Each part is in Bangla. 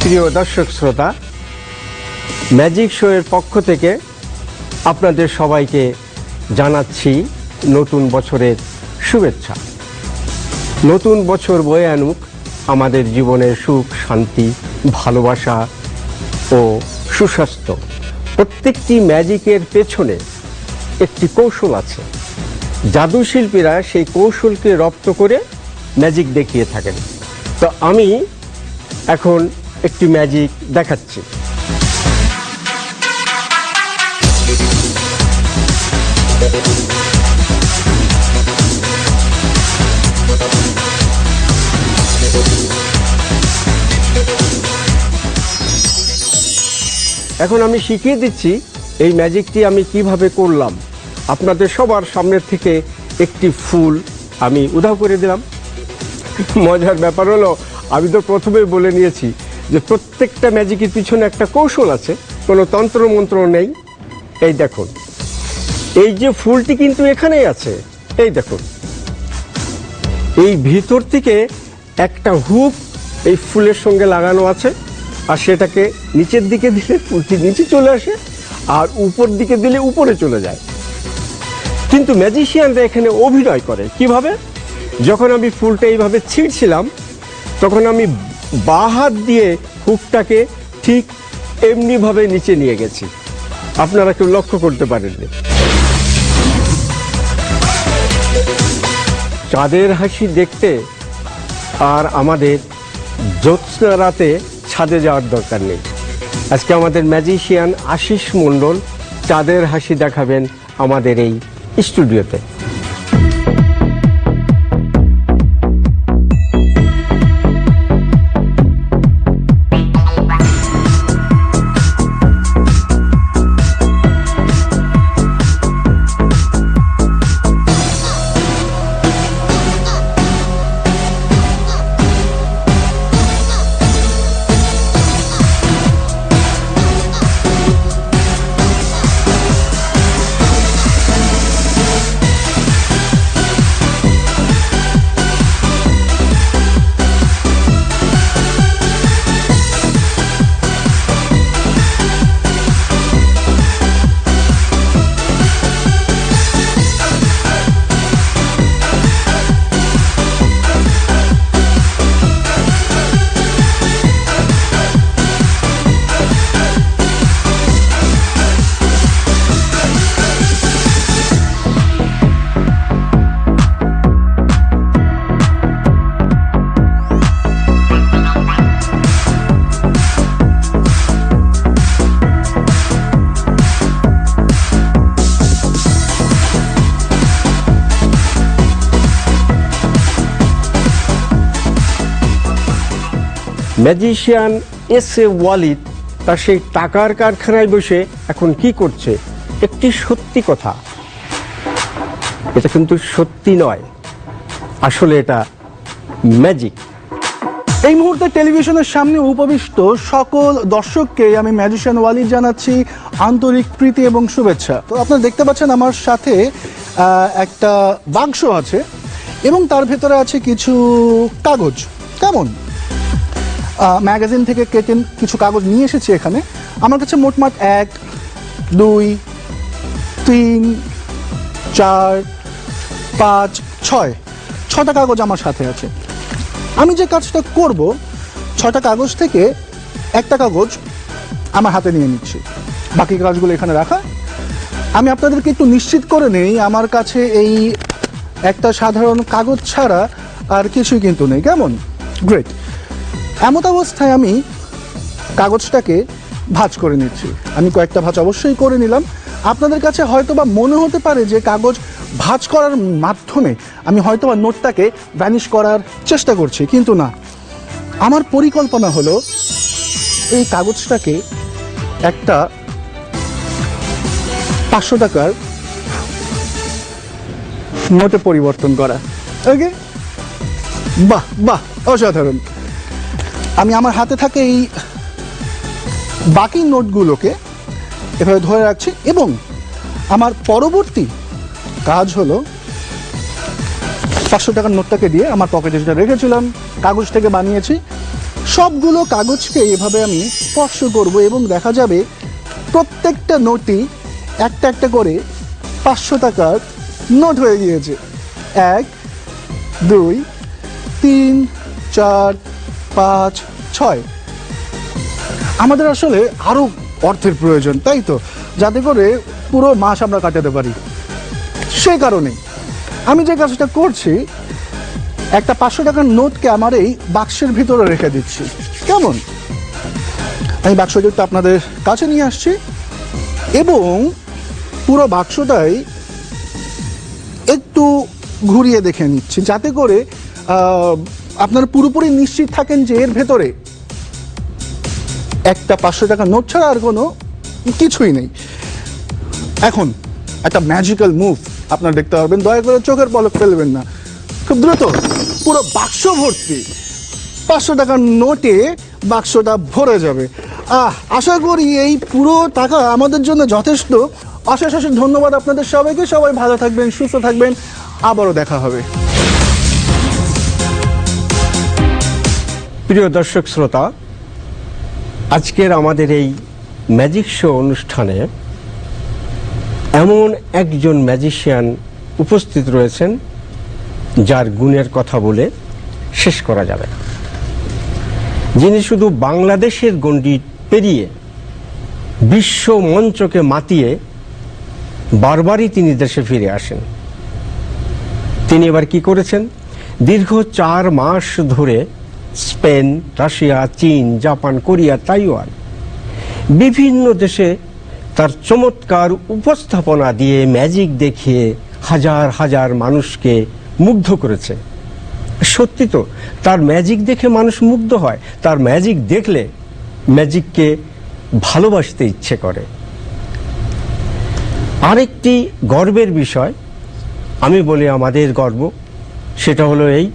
প্রিয় দর্শক শ্রোতা, ম্যাজিক শো এর পক্ষ থেকে আপনাদের সবাইকে জানাচ্ছি নতুন বছরের শুভেচ্ছা। নতুন বছর বয়ে আনুক আমাদের জীবনের সুখ, শান্তি, ভালোবাসা ও সুস্বাস্থ্য। প্রত্যেকটি ম্যাজিকের পেছনে একটি কৌশল আছে। জাদু শিল্পীরা সেই কৌশলকে রপ্ত করে ম্যাজিক দেখিয়ে থাকেন। তো আমি এখন একটি ম্যাজিক দেখাচ্ছি। এখন আমি শিখিয়ে দিচ্ছি এই ম্যাজিকটি আমি কিভাবে করলাম। আপনাদের সবার সামনের থেকে একটি ফুল আমি উধাও করে দিলাম। মজার ব্যাপার হলো, আমি তো প্রথমেই বলে নিয়েছি যে প্রত্যেকটা ম্যাজিকের পিছনে একটা কৌশল আছে, কোনো তন্ত্রমন্ত্র নেই। এই দেখুন, এই যে ফুলটি কিন্তু এখানেই আছে। এই দেখুন, এই ভিতর থেকে একটা হুক এই ফুলের সঙ্গে লাগানো আছে, আর সেটাকে নিচের দিকে দিলে ফুলটি নিচে চলে আসে, আর উপর দিকে দিলে উপরে চলে যায়। কিন্তু ম্যাজিশিয়ানরা এখানে অভিনয় করে কিভাবে? যখন আমি ফুলটা এইভাবে ছিঁড়ছিলাম, তখন আমি বাঁ হাত দিয়ে হুকটাকে ঠিক এমনিভাবে নিচে নিয়ে গেছি। আপনারা কেউ লক্ষ্য করতে পারেননি। চাঁদের হাসি দেখতে আর আমাদের জ্যোৎস্না রাতে ছাদে যাওয়ার দরকার নেই। আজকে আমাদের ম্যাজিশিয়ান আশিস মণ্ডল চাঁদের হাসি দেখাবেন আমাদের এই স্টুডিওতে। ম্যাজিশিয়ান এস এ ওয়ালিদ তার সেই টাকার কারখানায় বসে এখন কি করছে? একটি সত্যি কথা, এটা কিন্তু সত্যি নয়, আসলে এটা ম্যাজিক। এই মুহূর্তে টেলিভিশনের সামনে উপবিষ্ট সকল দর্শককে আমি ম্যাজিশিয়ান ওয়ালিদ জানাচ্ছি আন্তরিক প্রীতি এবং শুভেচ্ছা। তো আপনারা দেখতে পাচ্ছেন আমার সাথে একটা বাক্স আছে এবং তার ভেতরে আছে কিছু কাগজ। কেমন ম্যাগাজিন থেকে কেটে কিছু কাগজ নিয়ে এসেছি এখানে। আমার কাছে মোটমাট 1, 2, 3, 4, 5, 6টা কাগজ আমার সাথে আছে। আমি যে কাজটা করব, 6টা কাগজ থেকে একটা কাগজ আমার হাতে নিয়ে নিচ্ছি, বাকি কাগজগুলো এখানে রাখা। আমি আপনাদেরকে একটু নিশ্চিত করে নেই, আমার কাছে এই একটা সাধারণ কাগজ ছাড়া আর কিছুই কিন্তু নেই। কেমন? গ্রেট। এমত অবস্থায় আমি কাগজটাকে ভাঁজ করে নিচ্ছি। আমি কয়েকটা ভাঁজ অবশ্যই করে নিলাম। আপনাদের কাছে হয়তোবা মনে হতে পারে যে কাগজ ভাঁজ করার মাধ্যমে আমি হয়তোবা নোটটাকে ভ্যানিশ করার চেষ্টা করছি, কিন্তু না। আমার পরিকল্পনা হলো এই কাগজটাকে একটা 500 টাকার নোটে পরিবর্তন করা। ওকে, বাহ বাহ, অসাধারণ। আমি আমার হাতে থাকে এই বাকি নোটগুলোকে এভাবে ধরে রাখছি এবং আমার পরবর্তী কাজ হলো 500 টাকার নোটটাকে দিয়ে আমার পকেটে যেটা রেখেছিলাম, কাগজ থেকে বানিয়েছি, সবগুলো কাগজকে এভাবে আমি স্পর্শ করব এবং দেখা যাবে প্রত্যেকটা নোটই একটা একটা করে 500 টাকার নোট হয়ে গিয়েছে। 1 2 3 4 5 6। আমাদের আসলে আরও অর্থের প্রয়োজন, তাই তো, যাতে করে পুরো মাস আমরা কাটাতে পারি। সেই কারণে আমি যে কাজটা করছি, একটা 500 টাকার নোটকে আমার এই বাক্সের ভিতরে রেখে দিচ্ছি। কেমন? আমি বাক্সটা একটু আপনাদের কাছে নিয়ে আসছি এবং পুরো বাক্সটাই একটু ঘুরিয়ে দেখে নিচ্ছি, যাতে করে আপনারা পুরোপুরি নিশ্চিত থাকেন যে এর ভেতরে একটা 500 টাকার নোট ছাড়া আর কোনো কিছুই নেই। এখন একটা ম্যাজিক্যাল মুভ আপনারা দেখতে পারবেন, দয়া করে চোখের পলক ফেলবেন না। খুব দ্রুত পুরো বাক্স ভর্তি 500 টাকার নোটে বাক্সটা ভরে যাবে। আশা করি এই পুরো টাকা আমাদের জন্য যথেষ্ট। অশেষ অশেষ ধন্যবাদ আপনাদের সবাইকে। সবাই ভালো থাকবেন, সুস্থ থাকবেন, আবারও দেখা হবে। প্রিয় দর্শক শ্রোতা, আজকের আমাদের এই ম্যাজিক শো অনুষ্ঠানে এমন একজন ম্যাজিশিয়ান উপস্থিত রয়েছেন যার গুণের কথা বলে শেষ করা যাবে না, যিনি শুধু বাংলাদেশের গণ্ডি পেরিয়ে বিশ্ব মঞ্চকে মাতিয়ে বারবারই তিনি দেশে ফিরে আসেন। তিনি এবার কি করেছেন? দীর্ঘ 4 মাস ধরে স্পেন, রাশিয়া, চীন, জাপান, কোরিয়া, তাইওয়ান বিভিন্ন দেশে তার চমৎকার উপস্থাপনা দিয়ে ম্যাজিক দেখিয়ে হাজার হাজার মানুষকে মুগ্ধ করেছে। সত্যি তো, তার ম্যাজিক দেখে মানুষ মুগ্ধ হয়, তার ম্যাজিক দেখলে ম্যাজিককে ভালোবাসতে ইচ্ছে করে। আরেকটি গর্বের বিষয়, আমি বলি আমাদের গর্ব, সেটা হলো এই,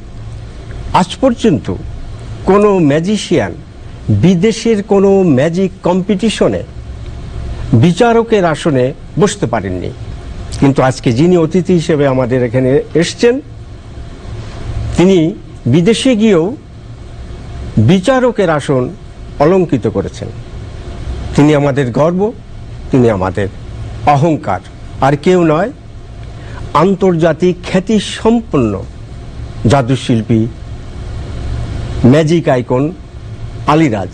আজ পর্যন্ত কোনো ম্যাজিশিয়ান বিদেশের কোনো ম্যাজিক কম্পিটিশনে বিচারকের আসনে বসতে পারেননি, কিন্তু আজকে যিনি অতিথি হিসেবে আমাদের এখানে এসছেন, তিনি বিদেশে গিয়েও বিচারকের আসন অলঙ্কৃত করেছেন। তিনি আমাদের গর্ব, তিনি আমাদের অহংকার। আর কেউ নয়, আন্তর্জাতিক খ্যাতি সম্পন্ন জাদুশিল্পী, ম্যাজিক আইকন আলীরাজ।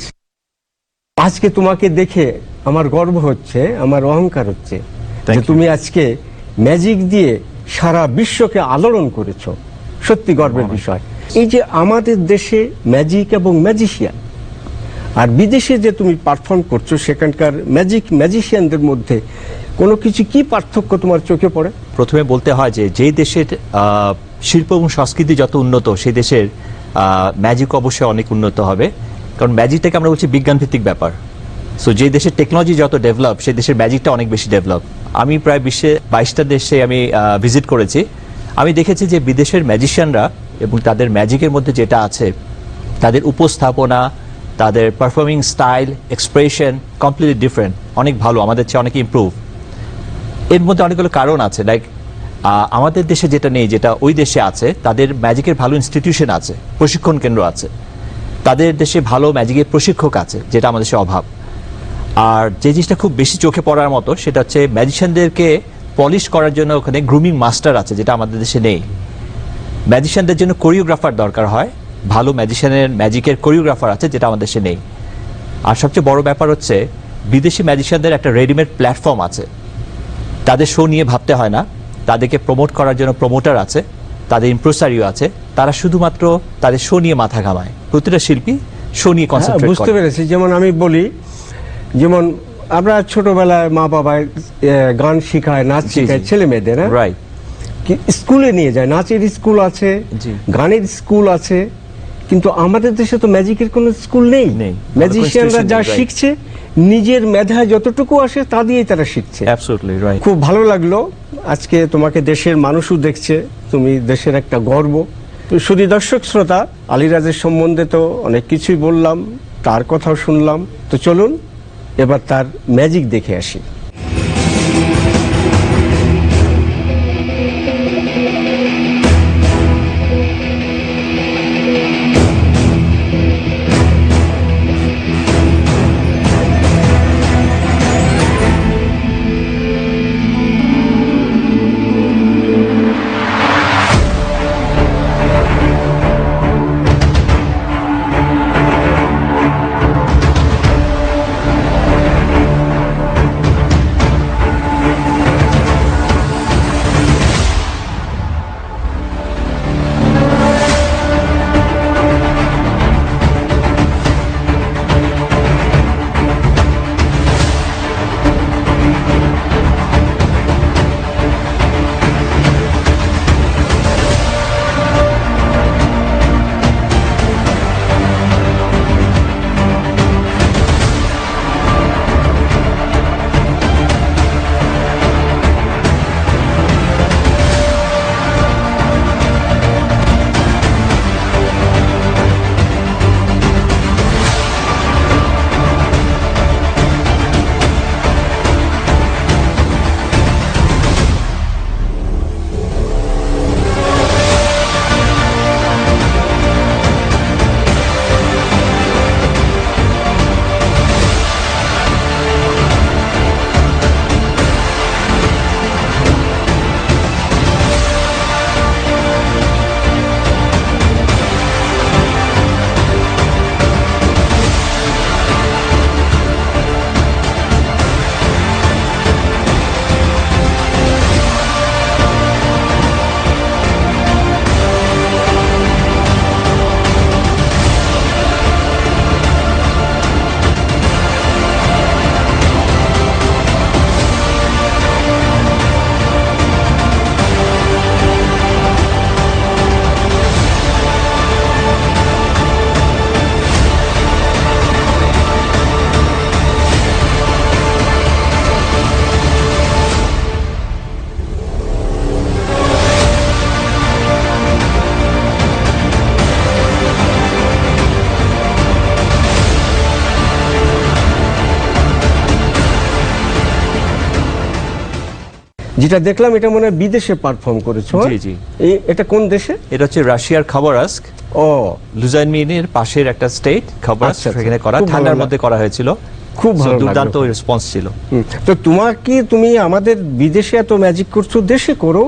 আজকে তোমাকে দেখে আমার গর্ব হচ্ছে, আমার অহংকার হচ্ছে যে তুমি আজকে ম্যাজিক দিয়ে সারা বিশ্বকে আলোড়ন করেছো। সত্যি গর্বের বিষয়। এই যে আমাদের দেশে ম্যাজিক এবং ম্যাজিশিয়ান, আর বিদেশে যে তুমি পারফর্ম করছো, সেখানকার ম্যাজিশিয়ানদের মধ্যে কোনো কিছু কি পার্থক্য তোমার চোখে পড়ে? প্রথমে বলতে হয় যে যেই দেশের শিল্প এবং সংস্কৃতি যত উন্নত, সেই দেশের ম্যাজিক অবশ্যই অনেক উন্নত হবে। কারণ ম্যাজিকটাকে আমরা বলছি বিজ্ঞানভিত্তিক ব্যাপার। সো যে দেশের টেকনোলজি যত ডেভেলপ, সেই দেশের ম্যাজিকটা অনেক বেশি ডেভেলপ। আমি প্রায় বিশ্বে 22টা দেশে আমি ভিজিট করেছি। আমি দেখেছি যে বিদেশের ম্যাজিশিয়ানরা এবং তাদের ম্যাজিকের মধ্যে যেটা আছে, তাদের উপস্থাপনা, তাদের performing style, expression completely different, অনেক ভালো, আমাদের চেয়ে অনেক ইমপ্রুভ। এর মধ্যে অনেকগুলো কারণ আছে। লাইক আমাদের দেশে যেটা নেই, যেটা ওই দেশে আছে, তাদের ম্যাজিকের ভালো ইনস্টিটিউশন আছে, প্রশিক্ষণ কেন্দ্র আছে, তাদের দেশে ভালো ম্যাজিকের প্রশিক্ষক আছে, যেটা আমাদের দেশে অভাব। আর যে জিনিসটা খুব বেশি চোখে পড়ার মতো, সেটা হচ্ছে ম্যাজিশিয়ানদেরকে পলিশ করার জন্য ওখানে গ্রুমিং মাস্টার আছে, যেটা আমাদের দেশে নেই। ম্যাজিশিয়ানদের জন্য কোরিওগ্রাফার দরকার হয়, ভালো ম্যাজিশিয়ানের ম্যাজিকের কোরিওগ্রাফার আছে, যেটা আমাদের দেশে নেই। আর সবচেয়ে বড় ব্যাপার হচ্ছে বিদেশি ম্যাজিশিয়ানদের একটা রেডিমেড প্ল্যাটফর্ম আছে, তাদের শো নিয়ে ভাবতে হয় না, তাদেরকে প্রমোট করার জন্য প্রমোটার আছে, তাদের ইমপ্রেসারিও আছে, তারা শুধুমাত্র তাদের শো নিয়ে মাথা ঘামায়। প্রতিটা শিল্পী শো নিয়ে কনসেন্ট্রেট করে। বুঝতে পেরেছি। যেমন আমি বলি, যেমন আমরা ছোটবেলায় মা বাবায় গান শেখায়, নাচ শেখায় ছেলে মেয়েদের, রাইট, স্কুলে নিয়ে যায়, নাচের স্কুল আছে, গানের স্কুল আছে, কিন্তু আমাদের দেশে তো ম্যাজিকের কোনো স্কুল নেই। ম্যাজিশিয়ানরা যা শিখছে নিজের মেধায় যতটুকু আসে তা দিয়েই তারা শিখছে। Absolutely right. খুব ভালো লাগলো আজকে তোমাকে দেশের মানুষও দেখছে, তুমি দেশের একটা গর্ব। শুধু দর্শক শ্রোতা, আলীরাজের সম্বন্ধে তো অনেক কিছুই বললাম, তার কথাও শুনলাম, তো চলুন এবার তার ম্যাজিক দেখে আসি। যেটা দেখলাম এটা মনে হয় বিদেশে পারফর্ম করেছো। জি, জি। এটা কোন দেশে? এটা হচ্ছে রাশিয়ার খাবারস্ক, ও লুজাইনমিনের পাশের একটা স্টেট খাবারস্ক, আচ্ছা, আচ্ছা। সেখানে করা, খুব ভালো ঠান্ডার লাগলো। মধ্যে করা হয়েছিল। খুব So, ভালো লাগলো। দুর্দান্ত রেসপন্স ছিল। তো তুমি আমাদের বিদেশে এত ম্যাজিক করছো, দেশে করো।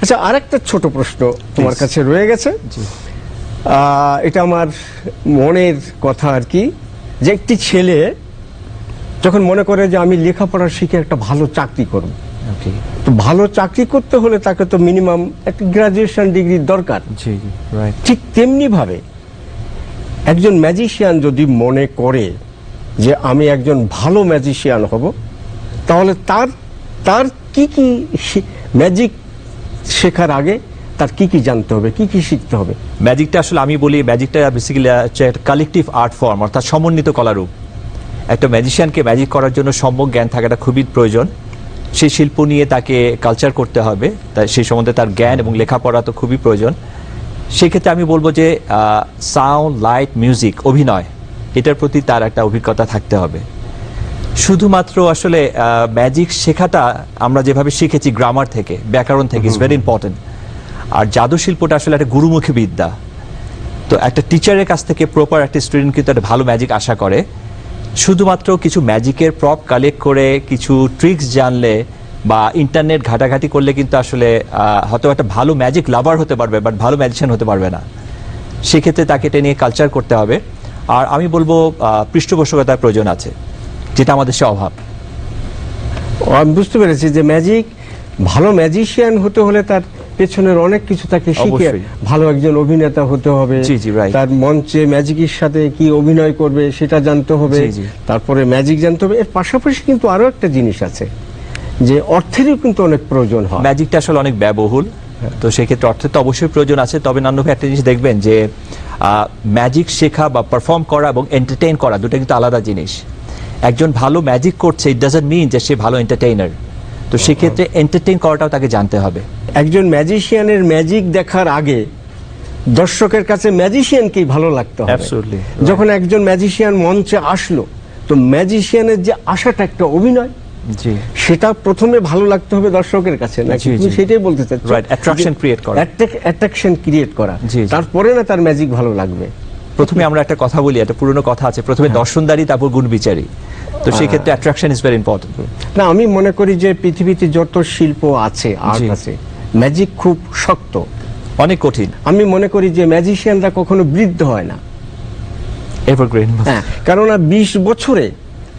আচ্ছা, আরেকটা ছোট প্রশ্ন তোমার Please. কাছে রয়ে গেছে। জি। এটা আমার মনের কথা আর কি, যে একটি ছেলে যখন মনে করে যে আমি লেখাপড়া শিখে একটা ভালো চাকরি করব, ওকে। তো ভালো চাকরি করতে হলে তাকে তো মিনিমাম একটা গ্রাজুয়েশন ডিগ্রির দরকার। জি, জি, রাইট। ঠিক তেমনি ভাবে একজন ম্যাজিশিয়ান যদি মনে করে যে আমি একজন ভালো ম্যাজিশিয়ান হব, তাহলে তার কি কি ম্যাজিক শেখার আগে তার কি কি জানতে হবে, কি কি শিখতে হবে? ম্যাজিকটা আসলে আমি বলি, ম্যাজিকটা বেসিক্যালি হচ্ছে একটা কালেকটিভ আর্ট ফর্ম, অর্থাৎ সমন্বিত কলারূপ। একটা ম্যাজিশিয়ানকে ম্যাজিক করার জন্য সম্যক জ্ঞান থাকাটা খুবই প্রয়োজন। সেই শিল্প নিয়ে তাকে কালচার করতে হবে, তাই সেই সম্বন্ধে তার জ্ঞান এবং লেখাপড়া তো খুবই প্রয়োজন। সেক্ষেত্রে আমি বলবো যে সাউন্ড, লাইট, মিউজিক, অভিনয়, এটার প্রতি তার একটা অভিজ্ঞতা থাকতে হবে। শুধুমাত্র আসলে ম্যাজিক শেখাটা আমরা যেভাবে শিখেছি গ্রামার থেকে, ব্যাকরণ থেকে, ইজ ভেরি ইম্পর্টেন্ট। আর জাদু শিল্পটা আসলে একটা গুরুমুখী বিদ্যা। তো একটা টিচারের কাছ থেকে প্রপার একটা স্টুডেন্ট কিন্তু একটা ভালো ম্যাজিক আশা করে। শুধুমাত্র কিছু ম্যাজিকের প্রপ কালেক্ট করে কিছু ট্রিক্স জানলে বা ইন্টারনেট ঘাটাঘাটি করলে কিন্তু আসলে হয়তো একটা ভালো ম্যাজিক লাভার হতে পারবে, বাট ভালো ম্যাজিশিয়ান হতে পারবে না। সেক্ষেত্রে তাকে এটা নিয়ে কালচার করতে হবে। আর আমি বলবো পৃষ্ঠপোষকতার প্রয়োজন আছে, যেটা আমাদের সে অভাব। আমি বুঝতে পেরেছি যে ভালো ম্যাজিশিয়ান হতে হলে তার পেছনের অনেক কিছু তাকে শিখে অবশ্যই। ভালো একজন অভিনেতা হতে হবে। জি, জি, right. তার মঞ্চে ম্যাজিকের সাথে কি অভিনয় করবে সেটা জানতে হবে। জি, জি। তারপরে ম্যাজিক জানতে হবে। এর পাশাপাশি কিন্তু আরো একটা জিনিস আছে, যে অর্থেরও কিন্তু অনেক প্রয়োজন হয়। ম্যাজিকটা আসলে অনেক ব্যয়বহুল, তো সেক্ষেত্রে অর্থের তো অবশ্যই প্রয়োজন আছে। তবে নান্নু ভাই একটা জিনিস দেখবেন যে ম্যাজিক শেখা বা পারফর্ম করা এবং এন্টারটেইন করা দুটো কিন্তু আলাদা জিনিস। একজন ভালো ম্যাজিক করছে, ইট ডাজন্ট মিন যে সে ভালো এন্টারটেইনার। তো সেক্ষেত্রে এন্টারটেইন করাটাও তাকে জানতে হবে। একজন ম্যাজিশিয়ানের ম্যাজিক দেখার আগে দর্শকের কাছে ম্যাজিশিয়ানকেই ভালো লাগতে হবে। Absolutely, যখন একজন ম্যাজিশিয়ান মঞ্চে আসলো, তো ম্যাজিশিয়ানের যে আশাটা একটা অভিনয়, জি, সেটা প্রথমে ভালো লাগতে হবে দর্শকের কাছে, নাকি জি, তুমি জি। সেটাই বলতে চাচ্ছ? Right, attraction create করা। অ্যাট্রাকশন ক্রিয়েট করা, জি, জি। তারপরে না তার ম্যাজিক ভালো লাগবে। প্রথমে আমরা একটা কথা বলি, একটা পুরনো কথা আছে, প্রথমে দর্শনদারি তারপর গুণ বিচারী। তো সেক্ষেত্রে অ্যাট্রাকশন ইজ ভেরি ইম্পর্টেন্ট। না, আমি মনে করি যে পৃথিবীতে যত শিল্প আছে, আর্ট জি। আছে, ম্যাজিক খুব শক্ত। অনেক কঠিন, আমি মনে করি যে ম্যাজিশিয়ানরা কখনো বৃদ্ধ হয় না। এভারগ্রিন। হ্যাঁ, কেননা 20 বছরে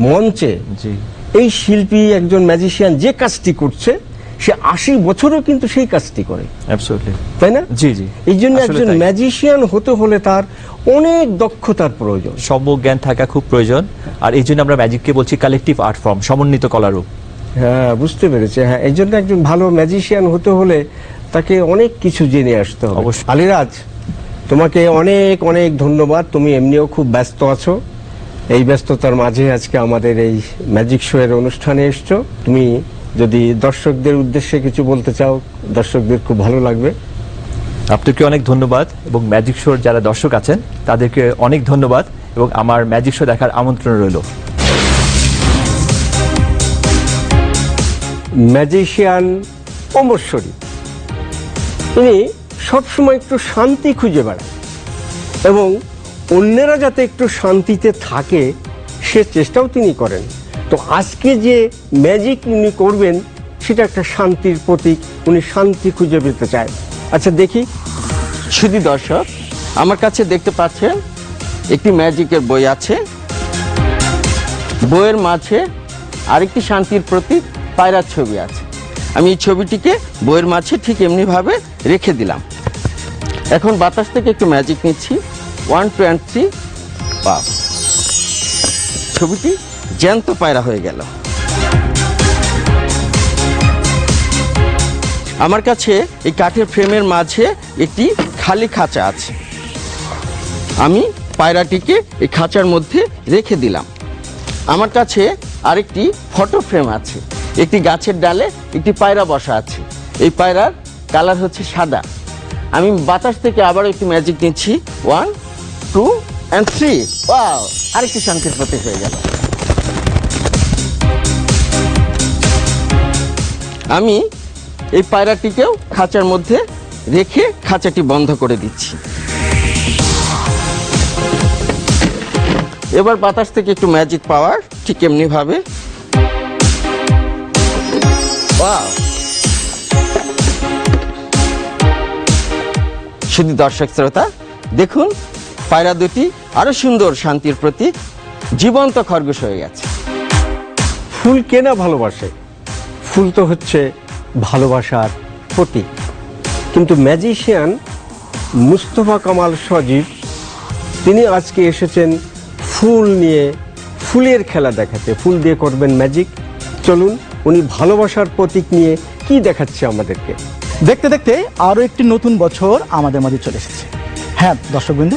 মঞ্চে জি, এই শিল্পী, একজন ম্যাজিশিয়ান যে কাজটি করছে, সে 80 বছরও কিন্তু সেই কাজটি করে, অ্যাবসলিউটলি, তাই না? জি, জি। এই জন্য আসলে একজন তাই। ম্যাজিশিয়ান হতে হলে তার অনেক দক্ষতার প্রয়োজন। সম্যক জ্ঞান থাকা খুব প্রয়োজন। আর এই জন্য আমরা ম্যাজিককে বলছি কালেকটিভ আর্ট ফর্ম, সমন্বিত কলারূপ। হ্যাঁ, বুঝতে পেরেছি। হ্যাঁ, এই জন্য একজন ভালো ম্যাজিশিয়ান হতে হলে তাকে অনেক কিছু জেনে আসতে হবে। অবশ্যই। আলিরাজ, তোমাকে অনেক অনেক ধন্যবাদ। তুমি এমনিও খুব ব্যস্ত আছো, এই ব্যস্ততার মাঝে আজকে আমাদের এই ম্যাজিক শো এর অনুষ্ঠানে এসছো। তুমি যদি দর্শকদের উদ্দেশ্যে কিছু বলতে চাও, দর্শকদের খুব ভালো লাগবে। আপনাকে অনেক ধন্যবাদ, এবং ম্যাজিক শোর যারা দর্শক আছেন তাদেরকে অনেক ধন্যবাদ, এবং আমার ম্যাজিক শো দেখার আমন্ত্রণ রইল। ম্যাজিশিয়ান অমরশ্বরী, তিনি সবসময় একটু শান্তি খুঁজে বেড়ান এবং অন্যেরা যাতে একটু শান্তিতে থাকে সে চেষ্টাও তিনি করেন। তো আজকে যে ম্যাজিক উনি করবেন সেটা একটা শান্তির প্রতীক, উনি শান্তি খুঁজে পেতে চায়। আচ্ছা, দেখি। শুধু দর্শক, আমার কাছে দেখতে পাচ্ছেন একটি ম্যাজিকের বই আছে। বইয়ের মাঝে আরেকটি শান্তির প্রতীক পায়রার ছবি আছে। আমি এই ছবিটিকে বইয়ের মাঝে ঠিক এমনিভাবে রেখে দিলাম। এখন বাতাস থেকে একটু ম্যাজিক নিচ্ছি। 1 2 and 3, বাহ, ছবিটি জ্যান্ত পায়রা হয়ে গেল। আমার কাছে এই কাঠের ফ্রেমের মাঝে একটি খালি খাঁচা আছে। আমি পায়রাটিকে এই খাঁচার মধ্যে রেখে দিলাম। আমার কাছে আরেকটি ফটো ফ্রেম আছে। একটি গাছের ডালে একটি পায়রা বসা আছে। এই পায়রার কালার হচ্ছে সাদা। আমি বাতাস থেকে আবার একটি ম্যাজিক নিচ্ছি। 1 2 and 3, ওয়াও, আরেকটি শান্তির প্রতীক হয়ে গেল। আমি এই পায়রাটিকেও খাঁচার মধ্যে রেখে খাঁচাটি বন্ধ করে দিচ্ছি। এবার বাতাস থেকে একটু ম্যাজিক পাওয়ার, ঠিক এমনিভাবে। ওয়াও! শুধু দর্শক শ্রোতা দেখুন, পায়রা দুটি আরো সুন্দর শান্তির প্রতীক, জীবন্ত খরগোশ হয়ে গেছে। ফুল কে না ভালোবাসে? ফুল তো হচ্ছে ভালোবাসার প্রতীক। কিন্তু ম্যাজিশিয়ান মুস্তফা কামাল সজীব তিনি আজকে এসেছেন ফুল নিয়ে, ফুলের খেলা দেখাতে। ফুল দিয়ে করবেন ম্যাজিক। চলুন উনি ভালোবাসার প্রতীক নিয়ে কি দেখাচ্ছে আমাদেরকে। দেখতে দেখতে আরও একটি নতুন বছর আমাদের মাঝে চলে এসেছে। হ্যাঁ দর্শকবৃন্দ,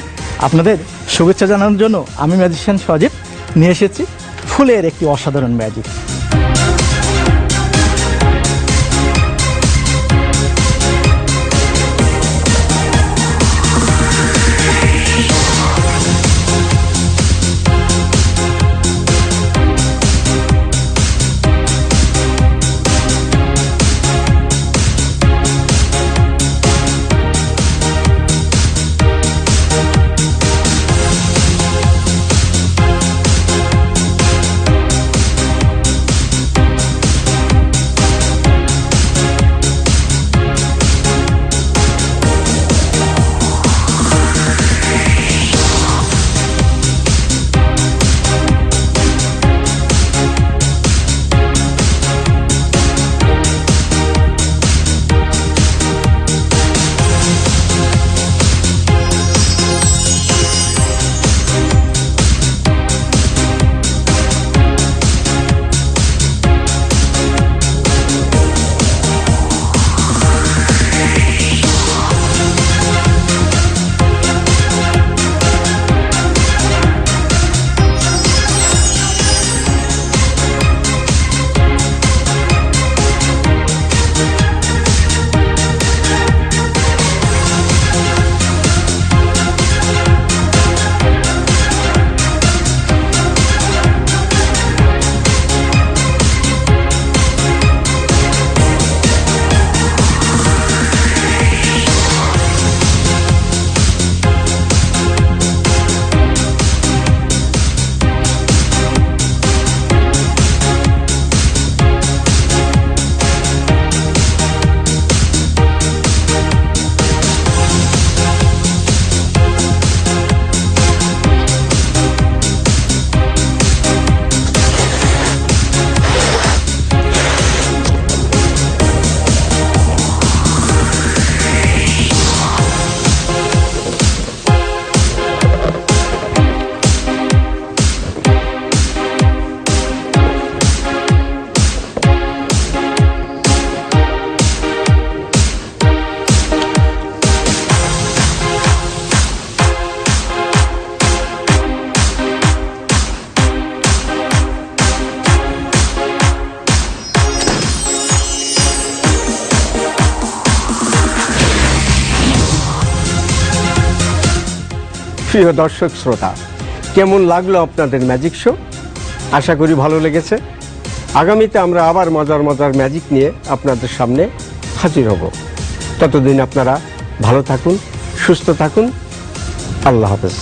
আপনাদের শুভেচ্ছা জানানোর জন্য আমি ম্যাজিশিয়ান সজীব নিয়ে এসেছি ফুলের একটি অসাধারণ ম্যাজিক। প্রিয় দর্শক শ্রোতা, কেমন লাগলো আপনাদের ম্যাজিক শো? আশা করি ভালো লেগেছে। আগামীতে আমরা আবার মজার মজার ম্যাজিক নিয়ে আপনাদের সামনে হাজির হব। ততদিন আপনারা ভালো থাকুন, সুস্থ থাকুন। আল্লাহ হাফেজ।